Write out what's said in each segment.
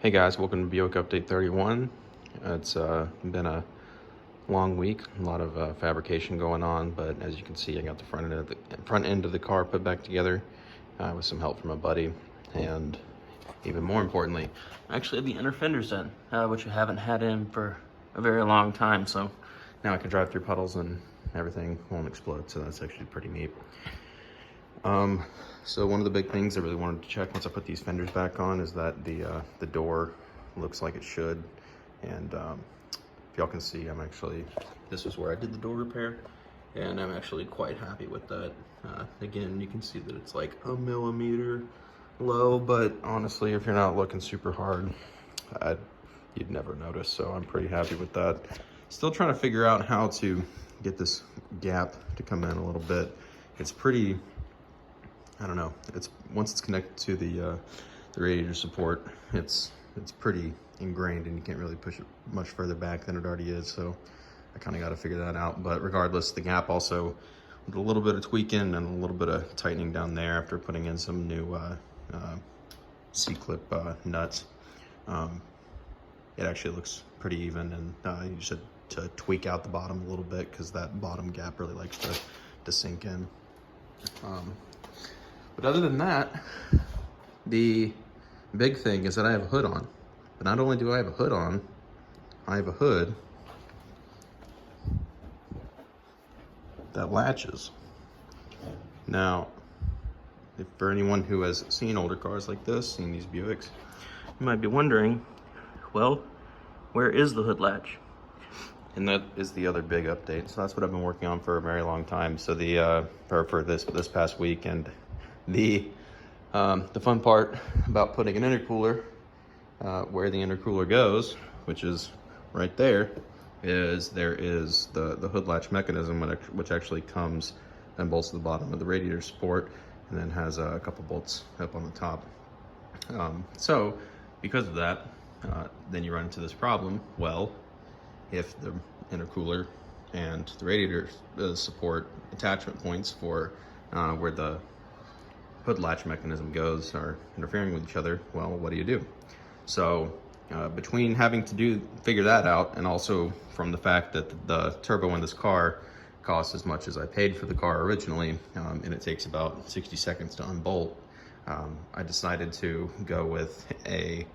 Hey guys, welcome to Buick Update 31. It's been a long week, a lot of fabrication going on, but as you can see, I got the front end of the car put back together with some help from a buddy, and even more importantly, I actually had the inner fenders in, which I haven't had in for a very long time, so now I can drive through puddles and everything won't explode, so that's actually pretty neat. So one of the big things I really wanted to check once I put these fenders back on is that the door looks like it should. And if y'all can see, this is where I did the door repair, and I'm actually quite happy with that. Again, you can see that it's like a millimeter low, but honestly, if you're not looking super hard, you'd never notice. So I'm pretty happy with that. Still trying to figure out how to get this gap to come in a little bit. It's pretty, I don't know, once it's connected to the radiator support, it's pretty ingrained and you can't really push it much further back than it already is, so I kind of got to figure that out. But regardless, the gap also, with a little bit of tweaking and a little bit of tightening down there after putting in some new C-clip nuts, it actually looks pretty even, and you should to tweak out the bottom a little bit because that bottom gap really likes to sink in. But other than that, the big thing is that I have a hood on. But not only do I have a hood on, I have a hood that latches. Now, if for anyone who has seen older cars like this, seen these Buicks, you might be wondering, well, where is the hood latch? And that is the other big update. So that's what I've been working on for a very long time. So for this past week, and the fun part about putting an intercooler where the intercooler goes, which is right there, is the hood latch mechanism, which actually comes and bolts to the bottom of the radiator support, and then has a couple bolts up on the top. So because of that, then you run into this problem. Well, if the intercooler and the radiator support attachment points for where the hood latch mechanism goes are interfering with each other, well, what do you do? So between having to figure that out, and also from the fact that the turbo in this car costs as much as I paid for the car originally, and it takes about 60 seconds to unbolt, I decided to go with a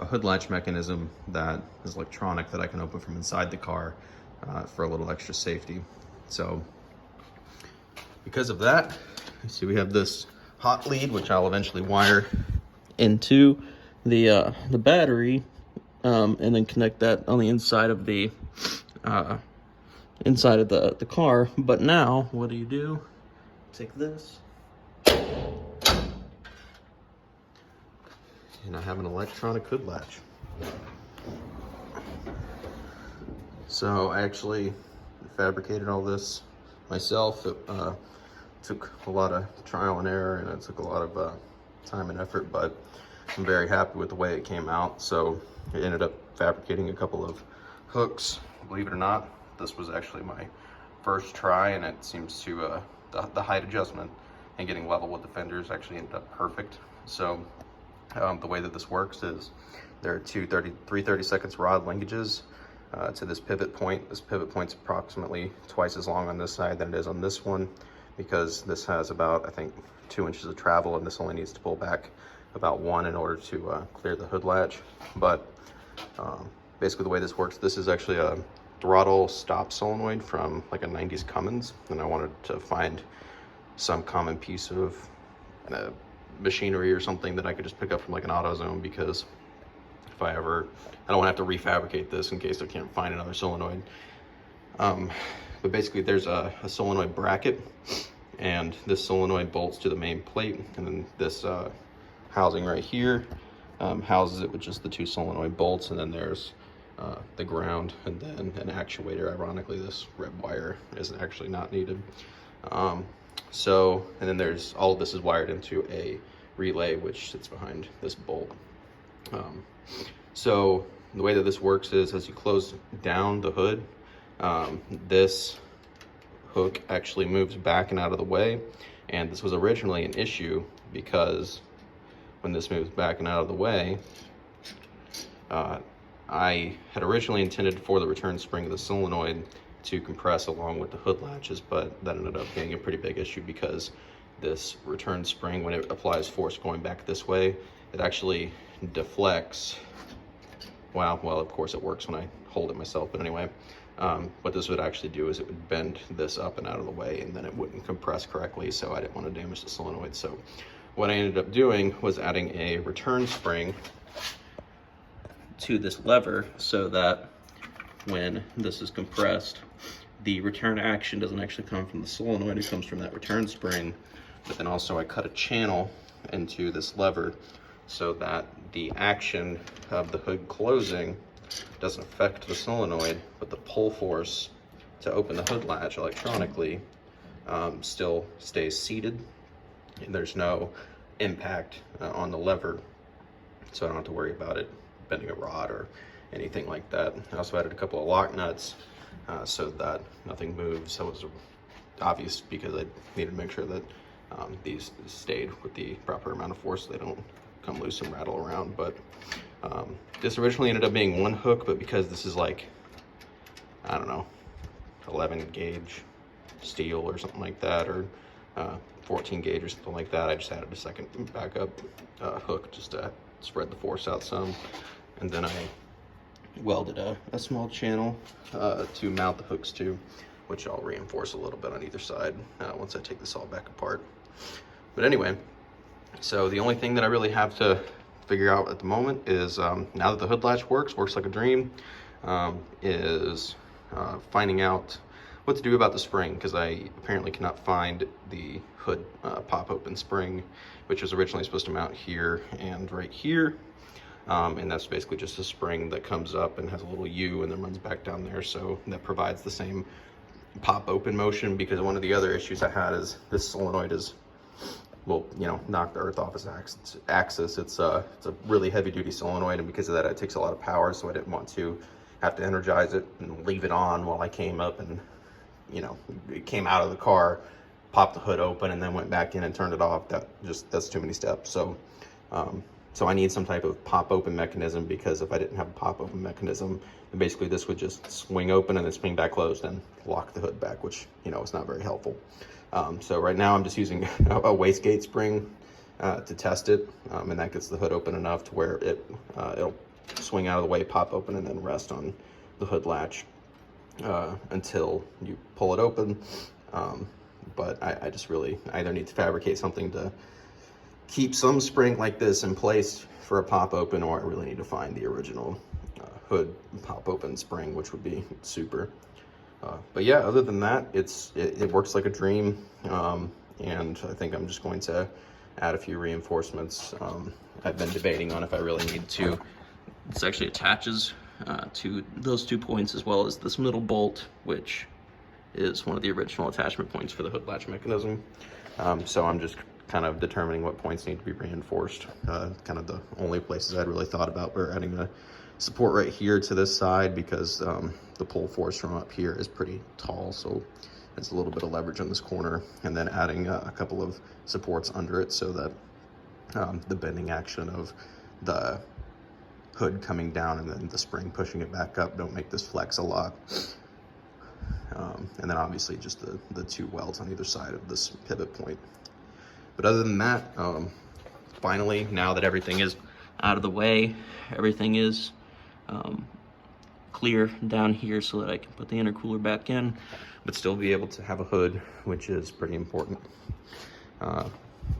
hood latch mechanism that is electronic, that I can open from inside the car for a little extra safety. So because of that, you see we have this hot lead, which I'll eventually wire into the battery, and then connect that on the inside of the car. But now, what do? Take this, and I have an electronic hood latch. So I actually fabricated all this myself. It took a lot of trial and error, and it took a lot of time and effort, but I'm very happy with the way it came out. So I ended up fabricating a couple of hooks. Believe it or not, this was actually my first try, and it seems to, the height adjustment and getting level with the fenders actually ended up perfect. So the way that this works is there are 3/32 rod linkages to this pivot point. This pivot point's approximately twice as long on this side than it is on this one, because this has about, I think, 2 inches of travel, and this only needs to pull back about 1 in order to clear the hood latch. But basically the way this works, this is actually a throttle stop solenoid from like a 90s Cummins, and I wanted to find some common piece of machinery or something that I could just pick up from like an AutoZone, because if I don't want to have to refabricate this in case I can't find another solenoid. But basically there's a solenoid bracket, and this solenoid bolts to the main plate, and then this housing right here houses it with just the 2 solenoid bolts, and then there's the ground and then an actuator. Ironically, this red wire is actually not needed. And then there's, all of this is wired into a relay which sits behind this bolt. So the way that this works is, as you close down the hood, this hook actually moves back and out of the way, and this was originally an issue because when this moves back and out of the way, I had originally intended for the return spring of the solenoid to compress along with the hood latches, but that ended up being a pretty big issue because this return spring, when it applies force going back this way, it actually deflects. Well, of course it works when I hold it myself, but anyway, what this would actually do is it would bend this up and out of the way, and then it wouldn't compress correctly, so I didn't want to damage the solenoid. So what I ended up doing was adding a return spring to this lever so that when this is compressed, the return action doesn't actually come from the solenoid, it comes from that return spring. But then also I cut a channel into this lever so that the action of the hood closing doesn't affect the solenoid, but the pull force to open the hood latch electronically still stays seated, and there's no impact on the lever, so I don't have to worry about it bending a rod or anything like that. I also added a couple of lock nuts so that nothing moves. So it was obvious because I needed to make sure that these stayed with the proper amount of force so they don't come loose and rattle around. But this originally ended up being one hook, but because this is like, I don't know, 11 gauge steel or something like that, or 14 gauge or something like that, I just added a second backup hook just to spread the force out some. And then I welded a small channel to mount the hooks to, which I'll reinforce a little bit on either side once I take this all back apart. But anyway, so the only thing that I really have to figure out at the moment is, now that the hood latch works like a dream, is finding out what to do about the spring, because I apparently cannot find the hood pop open spring, which was originally supposed to mount here and right here. And that's basically just a spring that comes up and has a little U and then runs back down there, so that provides the same pop open motion. Because one of the other issues I had is this solenoid is, well, you know, knocked the earth off its axis. It's a really heavy duty solenoid, and because of that it takes a lot of power, so I didn't want to have to energize it and leave it on while I came up and, you know, it came out of the car, popped the hood open and then went back in and turned it off. That's too many steps. So so I need some type of pop open mechanism, because if I didn't have a pop open mechanism, then basically this would just swing open and then swing back closed and lock the hood back, which, you know, is not very helpful. So right now I'm just using a wastegate spring to test it, and that gets the hood open enough to where it'll swing out of the way, pop open, and then rest on the hood latch until you pull it open. But I just really either need to fabricate something to keep some spring like this in place for a pop open, or I really need to find the original hood pop open spring, which would be super. But yeah, other than that, it works like a dream, and I think I'm just going to add a few reinforcements. I've been debating on if I really need to. This actually attaches to those 2 points, as well as this middle bolt, which is one of the original attachment points for the hood latch mechanism. So I'm just kind of determining what points need to be reinforced. Kind of the only places I'd really thought about were adding a support right here to this side, because the pull force from up here is pretty tall, so it's a little bit of leverage on this corner, and then adding a couple of supports under it so that the bending action of the hood coming down and then the spring pushing it back up don't make this flex a lot. And then obviously just the 2 welds on either side of this pivot point. But other than that, finally, now that everything is out of the way, everything is clear down here so that I can put the intercooler back in, but still be able to have a hood, which is pretty important.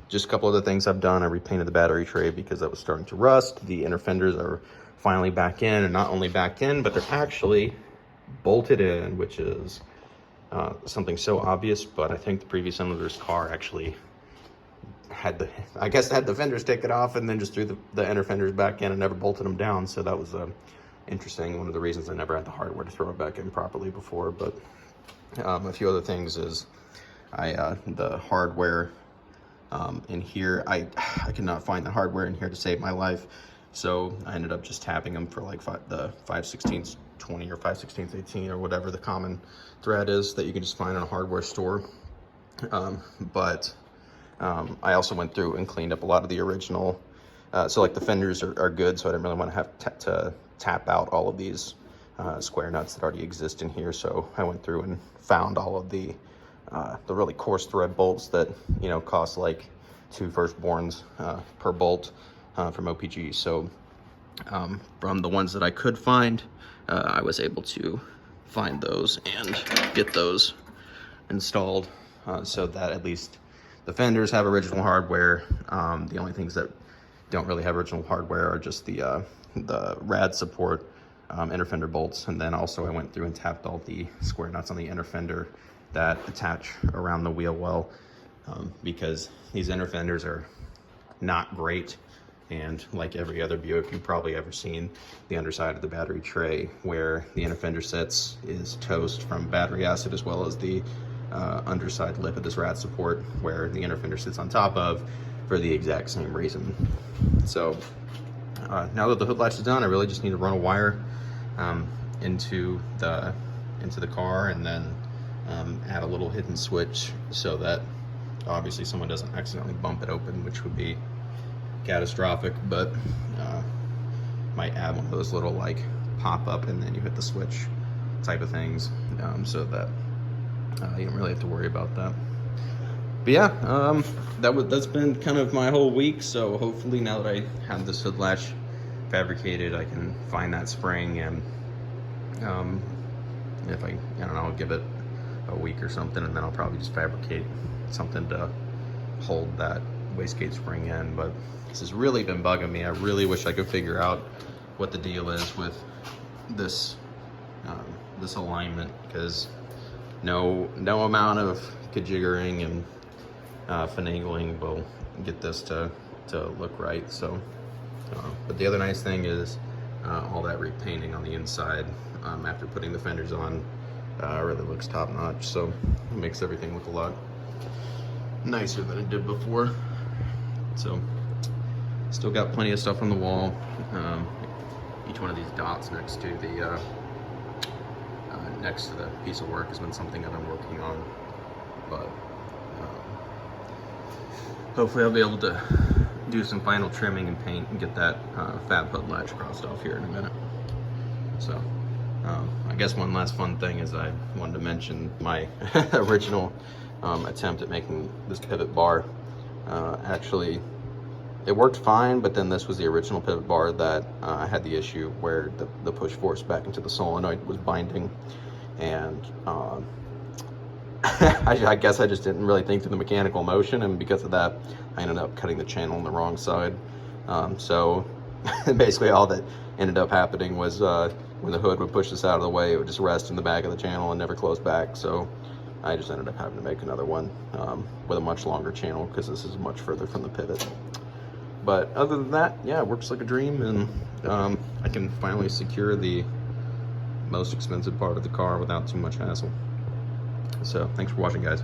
Just a couple other things I've done. I repainted the battery tray because that was starting to rust. The inner fenders are finally back in, and not only back in, but they're actually bolted in, which is something so obvious, but I think the previous owner's car actually had the fenders taken off and then just threw the inner fenders back in and never bolted them down. So that was interesting. One of the reasons I never had the hardware to throw it back in properly before. But a few other things is the hardware in here, I could not find the hardware in here to save my life, so I ended up just tapping them for like the 5/16 20 or 5/16 18 or whatever the common thread is that you can just find in a hardware store. I also went through and cleaned up a lot of the original So like the fenders are good, so I didn't really want to have to tap out all of these square nuts that already exist in here. So I went through and found all of the really coarse thread bolts that, you know, cost like 2 firstborns per bolt from OPG. So from the ones that I could find, I was able to find those and get those installed so that at least the fenders have original hardware. The only things that don't really have original hardware are just the rad support inner fender bolts. And then also I went through and tapped all the square nuts on the inner fender that attach around the wheel well, because these inner fenders are not great. And like every other Buick you've probably ever seen, the underside of the battery tray where the inner fender sits is toast from battery acid, as well as the underside lip of this rad support where the inner fender sits on top of, for the exact same reason. So now that the hood latch is done, I really just need to run a wire into the car, and then add a little hidden switch so that obviously someone doesn't accidentally bump it open, which would be catastrophic, but might add one of those little like pop up and then you hit the switch type of things, so that you don't really have to worry about that. But yeah, that's been kind of my whole week. So hopefully now that I have this hood latch fabricated, I can find that spring, and if I don't know, I'll give it a week or something, and then I'll probably just fabricate something to hold that wastegate spring in. But this has really been bugging me. I really wish I could figure out what the deal is with this this alignment, because no amount of kajiggering and finagling will get this to look right. So but the other nice thing is all that repainting on the inside after putting the fenders on really looks top notch, so it makes everything look a lot nicer than it did before. So still got plenty of stuff on the wall. Each one of these dots next to the piece of work has been something I've been working on, but hopefully I'll be able to do some final trimming and paint and get that fab hood latch crossed off here in a minute. So I guess one last fun thing is I wanted to mention my original attempt at making this pivot bar. Actually, it worked fine, but then this was the original pivot bar that had the issue where the push force back into the solenoid was binding, and I guess I just didn't really think through the mechanical motion, and because of that, I ended up cutting the channel on the wrong side. So basically all that ended up happening was when the hood would push this out of the way, it would just rest in the back of the channel and never close back. So I just ended up having to make another one with a much longer channel, because this is much further from the pivot. But other than that, yeah, it works like a dream, and I can finally secure the most expensive part of the car without too much hassle. So thanks for watching, guys.